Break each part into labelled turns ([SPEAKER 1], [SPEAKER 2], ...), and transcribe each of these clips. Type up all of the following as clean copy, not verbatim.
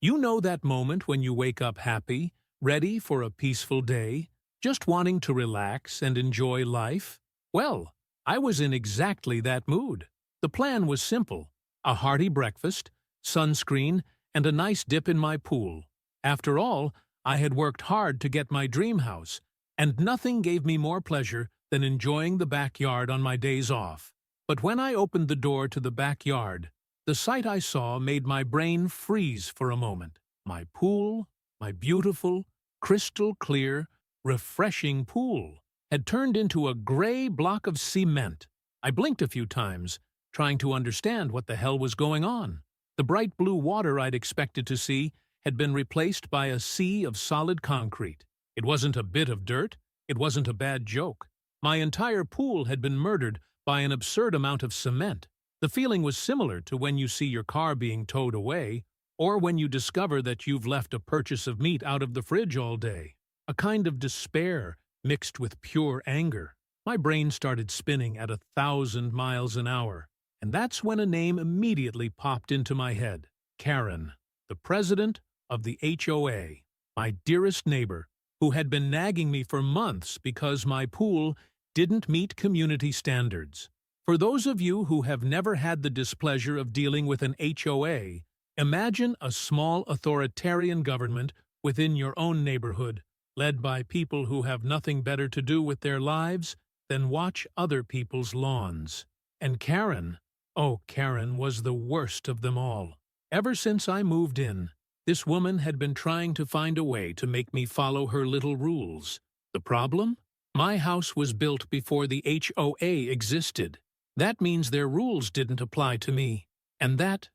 [SPEAKER 1] You know that moment when you wake up happy, ready for a peaceful day, just wanting to relax and enjoy life? Well, I was in exactly that mood. The plan was simple: a hearty breakfast, sunscreen, and a nice dip in my pool. After all, I had worked hard to get my dream house, and nothing gave me more pleasure than enjoying the backyard on my days off. But when I opened the door to the backyard, the sight I saw made my brain freeze for a moment. My pool, my beautiful, crystal clear, refreshing pool, had turned into a gray block of cement. I blinked a few times, trying to understand what the hell was going on. The bright blue water I'd expected to see had been replaced by a sea of solid concrete. It wasn't a bit of dirt. It wasn't a bad joke. My entire pool had been murdered by an absurd amount of cement. The feeling was similar to when you see your car being towed away, or when you discover that you've left a purchase of meat out of the fridge all day. A kind of despair mixed with pure anger. My brain started spinning at 1,000 miles an hour, and that's when a name immediately popped into my head. Karen, the president of the HOA, my dearest neighbor, who had been nagging me for months because my pool didn't meet community standards. For those of you who have never had the displeasure of dealing with an HOA, imagine a small authoritarian government within your own neighborhood, led by people who have nothing better to do with their lives than watch other people's lawns. And Karen, oh, Karen was the worst of them all. Ever since I moved in, this woman had been trying to find a way to make me follow her little rules. The problem? My house was built before the HOA existed. That means their rules didn't apply to me. And that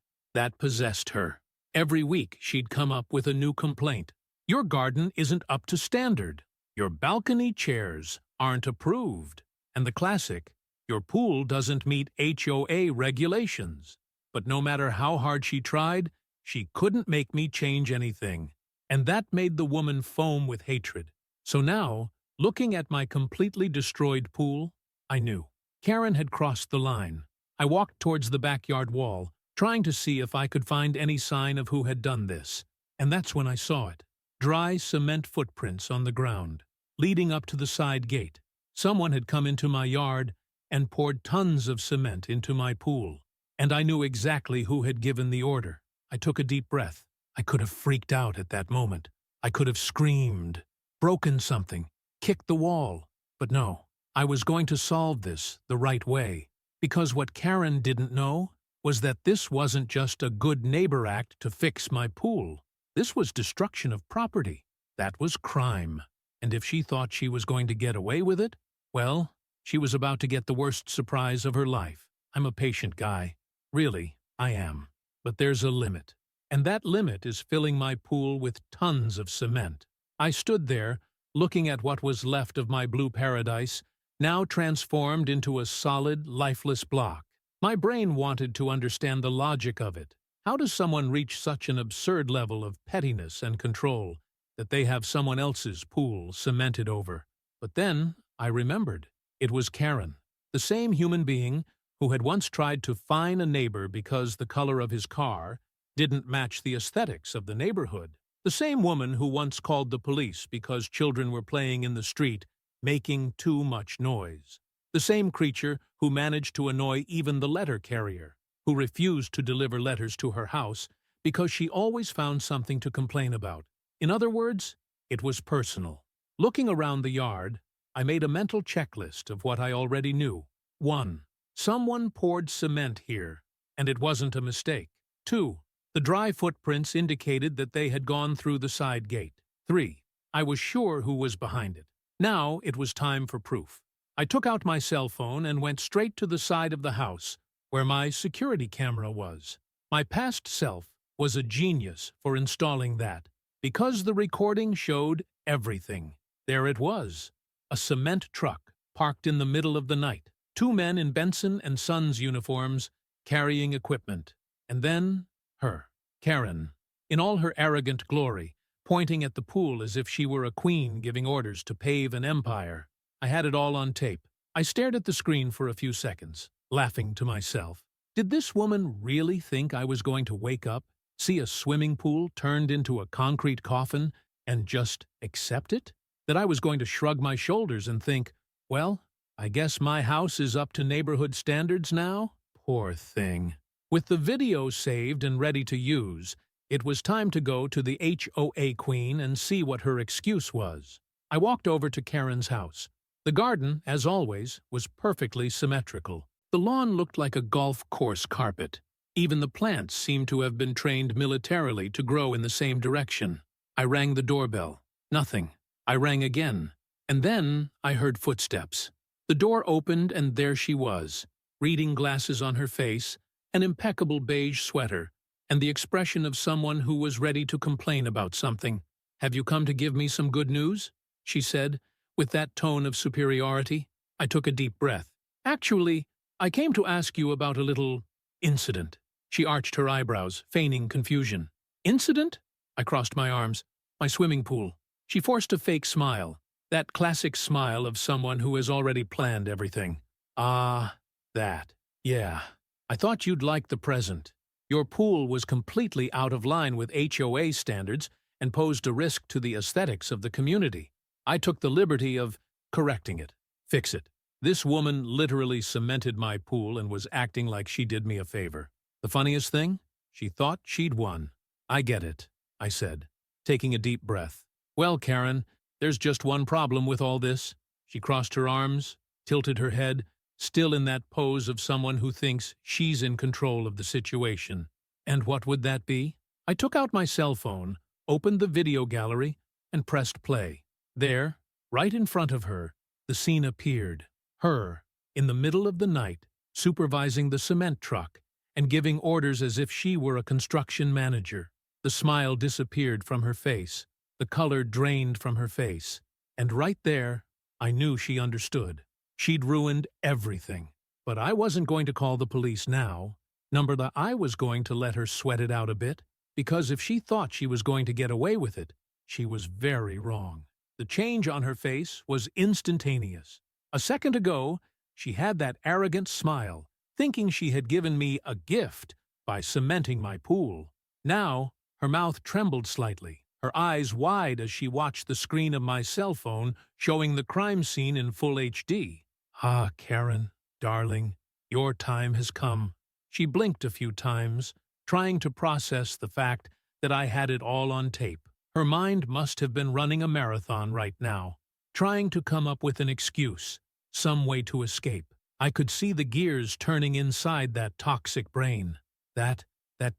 [SPEAKER 1] possessed her. Every week she'd come up with a new complaint. Your garden isn't up to standard. Your balcony chairs aren't approved. And the classic, your pool doesn't meet HOA regulations. But no matter how hard she tried, she couldn't make me change anything. And that made the woman foam with hatred. So now, looking at my completely destroyed pool, I knew. Karen had crossed the line. I walked towards the backyard wall, trying to see if I could find any sign of who had done this. And that's when I saw it. Dry cement footprints on the ground, leading up to the side gate. Someone had come into my yard and poured tons of cement into my pool. And I knew exactly who had given the order. I took a deep breath. I could have freaked out at that moment. I could have screamed, broken something, kicked the wall. But no. I was going to solve this the right way, because what Karen didn't know was that this wasn't just a good neighbor act to fix my pool. This was destruction of property. That was crime. And if she thought she was going to get away with it, well, she was about to get the worst surprise of her life. I'm a patient guy. Really, I am. But there's a limit. And that limit is filling my pool with tons of cement. I stood there, looking at what was left of my blue paradise, now transformed into a solid, lifeless block. My brain wanted to understand the logic of it. How does someone reach such an absurd level of pettiness and control that they have someone else's pool cemented over? But then I remembered. It was Karen, the same human being who had once tried to fine a neighbor because the color of his car didn't match the aesthetics of the neighborhood. The same woman who once called the police because children were playing in the street making too much noise. The same creature who managed to annoy even the letter carrier, who refused to deliver letters to her house because she always found something to complain about. In other words, it was personal. Looking around the yard, I made a mental checklist of what I already knew. 1. Someone poured cement here, and it wasn't a mistake. 2. The dry footprints indicated that they had gone through the side gate. 3. I was sure who was behind it. Now it was time for proof. I took out my cell phone and went straight to the side of the house where my security camera was. My past self was a genius for installing that, because the recording showed everything. There it was, a cement truck parked in the middle of the night, 2 men in Benson & Sons uniforms carrying equipment, and then her, Karen, in all her arrogant glory, pointing at the pool as if she were a queen giving orders to pave an empire. I had it all on tape. I stared at the screen for a few seconds, laughing to myself. Did this woman really think I was going to wake up See a swimming pool turned into a concrete coffin and just accept it? That I was going to shrug my shoulders and think, well, I guess my house is up to neighborhood standards now? Poor thing. With the video saved and ready to use, it was time to go to the HOA queen and see what her excuse was. I walked over to Karen's house. The garden, as always, was perfectly symmetrical. The lawn looked like a golf course carpet. Even the plants seemed to have been trained militarily to grow in the same direction. I rang the doorbell. Nothing. I rang again. And then I heard footsteps. The door opened and there she was, reading glasses on her face, an impeccable beige sweater, and the expression of someone who was ready to complain about something. "Have you come to give me some good news?" she said, with that tone of superiority. I took a deep breath. "Actually, I came to ask you about a little incident." She arched her eyebrows, feigning confusion. "Incident?" I crossed my arms. "My swimming pool." She forced a fake smile, that classic smile of someone who has already planned everything. "Ah, that. Yeah. I thought you'd like the present. Your pool was completely out of line with HOA standards and posed a risk to the aesthetics of the community. I took the liberty of correcting it. Fix it. This woman literally cemented my pool and was acting like she did me a favor. The funniest thing? She thought she'd won. "I get it," I said, taking a deep breath. "Well, Karen, there's just one problem with all this." She crossed her arms, tilted her head, still in that pose of someone who thinks she's in control of the situation. And what would that be? I took out my cell phone, opened the video gallery, and pressed play. There, right in front of her, the scene appeared. Her, in the middle of the night, supervising the cement truck and giving orders as if she were a construction manager. The smile disappeared from her face. The color drained from her face. And right there, I knew she understood. She'd ruined everything. But I wasn't going to call the police now. I was going to let her sweat it out a bit, because if she thought she was going to get away with it, she was very wrong. The change on her face was instantaneous. A second ago, she had that arrogant smile, thinking she had given me a gift by cementing my pool. Now, her mouth trembled slightly, her eyes wide as she watched the screen of my cell phone showing the crime scene in full HD. "Ah, Karen, darling, your time has come." She blinked a few times, trying to process the fact that I had it all on tape. Her mind must have been running a marathon right now, trying to come up with an excuse, some way to escape. I could see the gears turning inside that toxic brain. That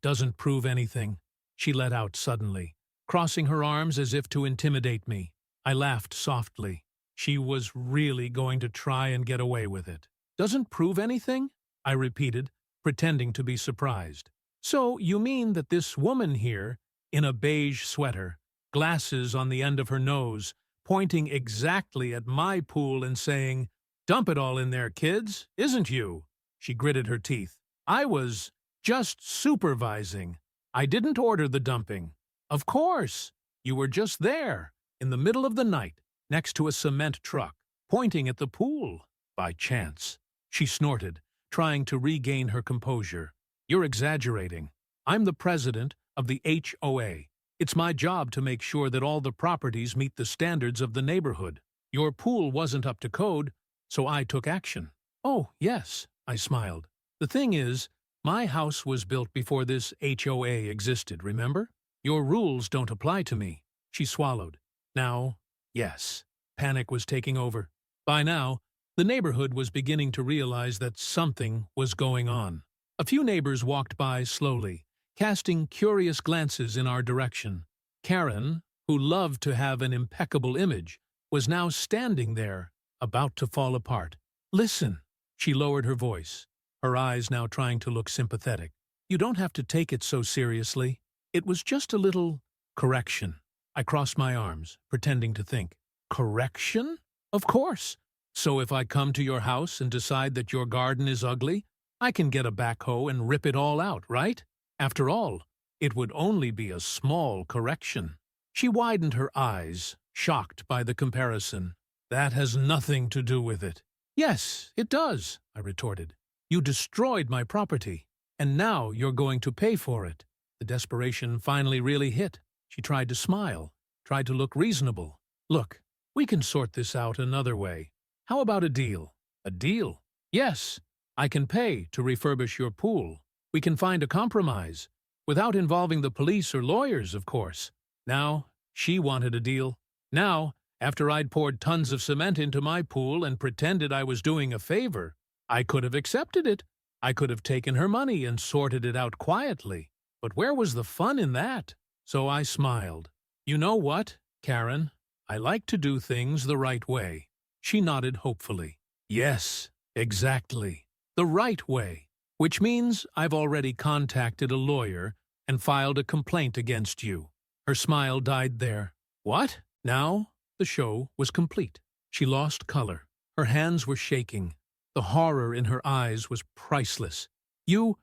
[SPEAKER 1] doesn't prove anything," she let out suddenly, crossing her arms as if to intimidate me. I laughed softly. She was really going to try and get away with it. "Doesn't prove anything?" I repeated, pretending to be surprised. "So you mean that this woman here, in a beige sweater, glasses on the end of her nose, pointing exactly at my pool and saying, 'Dump it all in there, kids, isn't you?'" She gritted her teeth. "I was just supervising. I didn't order the dumping." "Of course. You were just there, in the middle of the night, next to a cement truck, pointing at the pool. By chance." She snorted, trying to regain her composure. "You're exaggerating. I'm the president of the HOA. It's my job to make sure that all the properties meet the standards of the neighborhood. Your pool wasn't up to code, so I took action." "Oh, yes," I smiled. "The thing is, my house was built before this HOA existed, remember? Your rules don't apply to me." She swallowed. Now, yes, panic was taking over. By now, the neighborhood was beginning to realize that something was going on. A few neighbors walked by slowly, casting curious glances in our direction. Karen, who loved to have an impeccable image, was now standing there, about to fall apart. "Listen," she lowered her voice, her eyes now trying to look sympathetic. "You don't have to take it so seriously. It was just a little correction." I crossed my arms, pretending to think. "Correction? Of course. So if I come to your house and decide that your garden is ugly, I can get a backhoe and rip it all out, right? After all, it would only be a small correction." She widened her eyes, shocked by the comparison. "That has nothing to do with it." "Yes, it does," I retorted. "You destroyed my property, and now you're going to pay for it. The desperation finally really hit. She tried to smile, tried to look reasonable. "Look, we can sort this out another way. How about a deal?" "A deal?" "Yes, I can pay to refurbish your pool. We can find a compromise, without involving the police or lawyers, of course." Now, she wanted a deal. Now, after I'd poured tons of cement into my pool and pretended I was doing a favor, I could have accepted it. I could have taken her money and sorted it out quietly. But where was the fun in that? So I smiled. "You know what, Karen? I like to do things the right way." She nodded hopefully. "Yes, exactly. The right way. Which means I've already contacted a lawyer and filed a complaint against you." Her smile died there. "What?" Now the show was complete. She lost color. Her hands were shaking. The horror in her eyes was priceless. You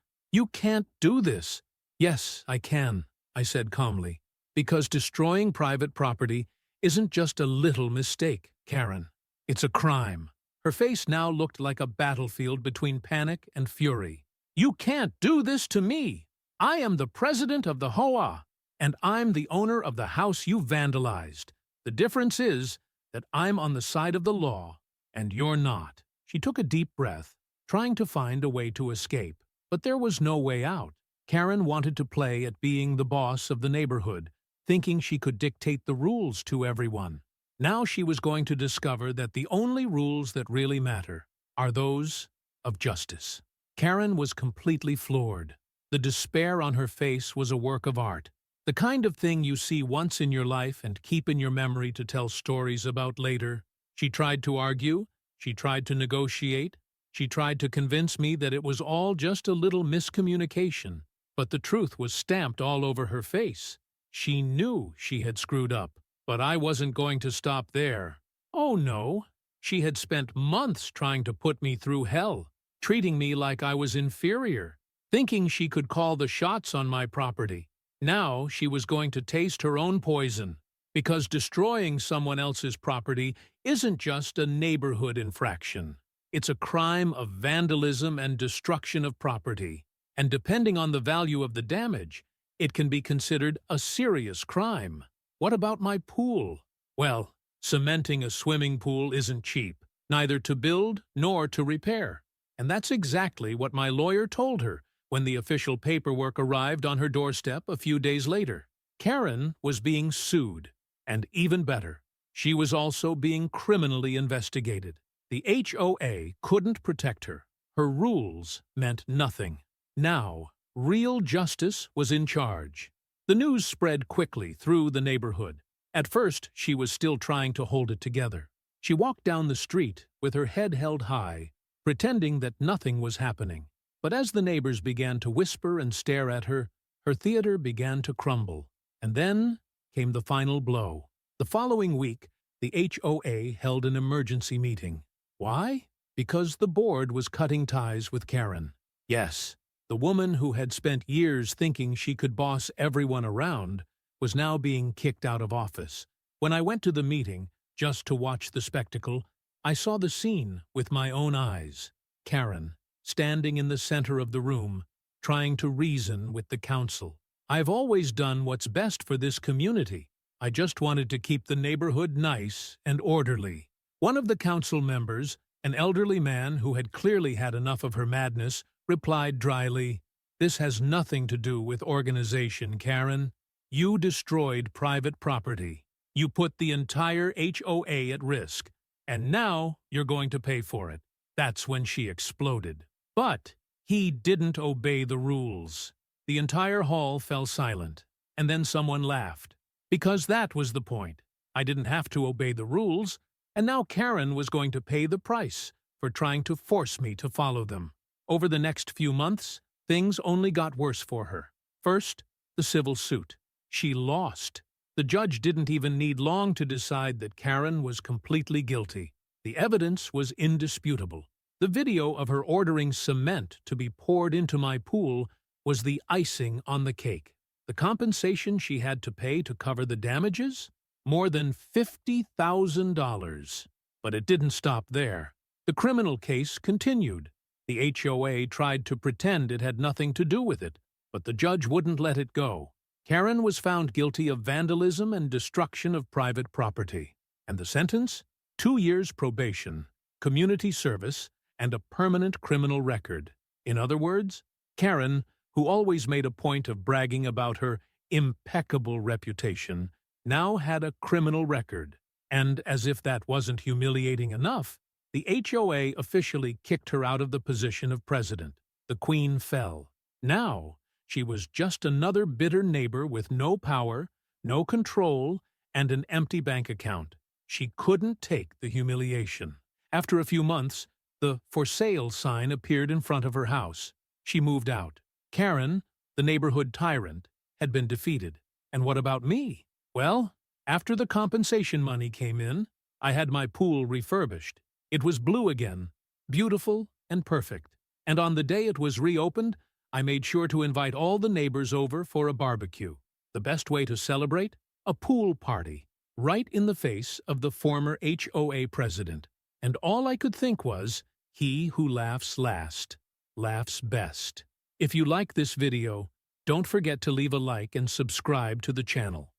[SPEAKER 1] can't do this." "Yes, I can," I said calmly, "because destroying private property isn't just a little mistake, Karen. It's a crime." Her face now looked like a battlefield between panic and fury. "You can't do this to me. I am the president of the HOA, and I'm the owner of the house you vandalized. The difference is that I'm on the side of the law, and you're not." She took a deep breath, trying to find a way to escape. But there was no way out. Karen wanted to play at being the boss of the neighborhood, thinking she could dictate the rules to everyone. Now she was going to discover that the only rules that really matter are those of justice. Karen was completely floored. The despair on her face was a work of art. The kind of thing you see once in your life and keep in your memory to tell stories about later. She tried to argue. She tried to negotiate. She tried to convince me that it was all just a little miscommunication. But the truth was stamped all over her face. She knew she had screwed up. But I wasn't going to stop there. Oh no. She had spent months trying to put me through hell, treating me like I was inferior, thinking she could call the shots on my property. Now she was going to taste her own poison, because destroying someone else's property isn't just a neighborhood infraction. It's a crime of vandalism and destruction of property. And depending on the value of the damage, it can be considered a serious crime. What about my pool? Well, cementing a swimming pool isn't cheap, neither to build nor to repair. And that's exactly what my lawyer told her when the official paperwork arrived on her doorstep a few days later. Karen was being sued, and even better, she was also being criminally investigated. The HOA couldn't protect her. Her rules meant nothing. Now, real justice was in charge. The news spread quickly through the neighborhood. At first, she was still trying to hold it together. She walked down the street with her head held high, pretending that nothing was happening. But as the neighbors began to whisper and stare at her, her theater began to crumble. And then came the final blow. The following week, the HOA held an emergency meeting. Why? Because the board was cutting ties with Karen. Yes, the woman who had spent years thinking she could boss everyone around was now being kicked out of office. When I went to the meeting, just to watch the spectacle, I saw the scene with my own eyes. Karen, standing in the center of the room, trying to reason with the council. "I've always done what's best for this community. I just wanted to keep the neighborhood nice and orderly." One of the council members, an elderly man who had clearly had enough of her madness, replied dryly, "This has nothing to do with organization, Karen. You destroyed private property. You put the entire HOA at risk, and now you're going to pay for it." That's when she exploded. But he didn't obey the rules. The entire hall fell silent, and then someone laughed. Because that was the point. I didn't have to obey the rules, and now Karen was going to pay the price for trying to force me to follow them. Over the next few months, things only got worse for her. First, the civil suit. She lost. The judge didn't even need long to decide that Karen was completely guilty. The evidence was indisputable. The video of her ordering cement to be poured into my pool was the icing on the cake. The compensation she had to pay to cover the damages? More than $50,000. But it didn't stop there. The criminal case continued. The HOA tried to pretend it had nothing to do with it, But the judge wouldn't let it go. Karen was found guilty of vandalism and destruction of private property. And the sentence? 2 years probation, community service, and a permanent criminal record. In other words, Karen, who always made a point of bragging about her impeccable reputation, now had a criminal record. And as if that wasn't humiliating enough, the HOA officially kicked her out of the position of president. The Queen fell. Now, she was just another bitter neighbor with no power, no control, and an empty bank account. She couldn't take the humiliation. After a few months, the "for sale" sign appeared in front of her house. She moved out. Karen, the neighborhood tyrant, had been defeated. And what about me? Well, after the compensation money came in, I had my pool refurbished. It was blue again, beautiful and perfect. And on the day it was reopened, I made sure to invite all the neighbors over for a barbecue. The best way to celebrate? A pool party, right in the face of the former HOA president. And all I could think was, he who laughs last, laughs best. If you like this video, don't forget to leave a like and subscribe to the channel.